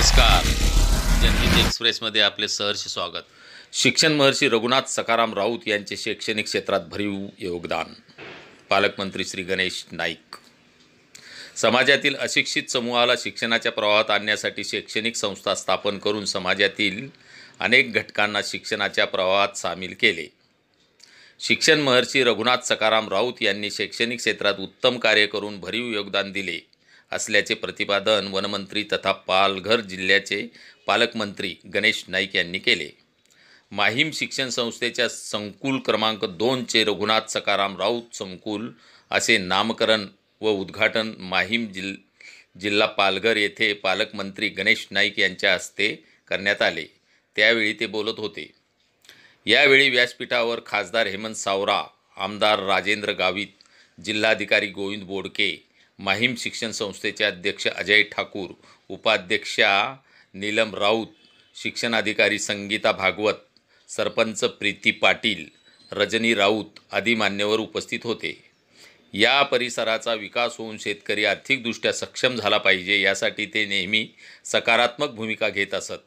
नमस्कार. जनहित एक्सप्रेसमध्ये आपले सहर्ष स्वागत. शिक्षण महर्षी रघुनाथ सखाराम राऊत यांचे शैक्षणिक क्षेत्रात भरीव योगदान. पालकमंत्री श्री गणेश नाईक. समाजातील अशिक्षित समूहाला शिक्षणाच्या प्रवाहात आणण्यासाठी शैक्षणिक संस्था स्थापन करून समाजातील अनेक घटकांना शिक्षणाच्या प्रवाहात सामील केले. शिक्षण महर्षी रघुनाथ सखाराम राऊत यांनी शैक्षणिक क्षेत्रात उत्तम कार्य करून भरीव योगदान दिले असल्याचे प्रतिपादन वनमंत्री तथा पालघर जिल्ह्याचे पालकमंत्री गणेश नाईक यांनी केले. माहीम शिक्षण संस्थेच्या संकुल क्रमांक 2चे रघुनाथ सखाराम राऊत संकुल असे नामकरण व उद्घाटन माहीम जिल्हा पालघर येथे पालकमंत्री गणेश नाईक यांच्या हस्ते करण्यात आले. त्यावेळी ते बोलत होते. यावेळी व्यासपीठावर खासदार हेमंत सावरा, आमदार राजेंद्र गावित, जिल्हाधिकारी गोविंद बोडके, माहीम शिक्षण संस्थेचे अध्यक्ष अजय ठाकूर, उपाध्यक्षा नीलम राऊत, शिक्षणाधिकारी संगीता भागवत, सरपंच प्रीती पाटील, रजनी राऊत आदी मान्यवर उपस्थित होते. या परिसराचा विकास होऊन शेतकरी आर्थिकदृष्ट्या सक्षम झाला पाहिजे यासाठी ते नेहमी सकारात्मक भूमिका घेत असत.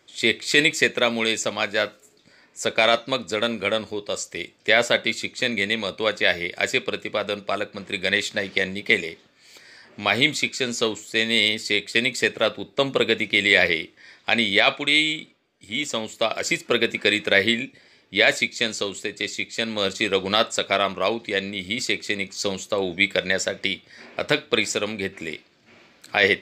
शैक्षणिक क्षेत्रामुळे समाजात सकारात्मक जडणघडण होत असते. त्यासाठी शिक्षण घेणे महत्त्वाचे आहे असे प्रतिपादन पालकमंत्री गणेश नाईक यांनी केले. माहीम शिक्षण संस्थेने शैक्षणिक क्षेत्रात उत्तम प्रगती केली आहे आणि यापुढे ही संस्था अशीच प्रगती करीत राहील. या शिक्षण संस्थेचे शिक्षण महर्षी रघुनाथ सखाराम राऊत यांनी ही शैक्षणिक संस्था उभी करण्यासाठी अथक परिश्रम घेतले आहेत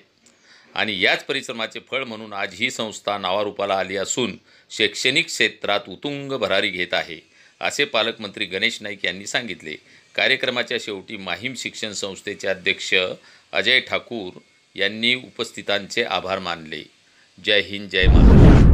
आणि याच परिश्रमाचे फळ म्हणून आज ही संस्था नावारूपाला आली असून शैक्षणिक क्षेत्रात उत्तुंग भरारी घेत आहे असे पालकमंत्री गणेश नाईक यांनी सांगितले. कार्यक्रमाच्या शेवटी माहीम शिक्षण संस्थेचे अध्यक्ष अजय ठाकूर यांनी उपस्थितांचे आभार मानले. जय हिंद, जय महाराष्ट्र.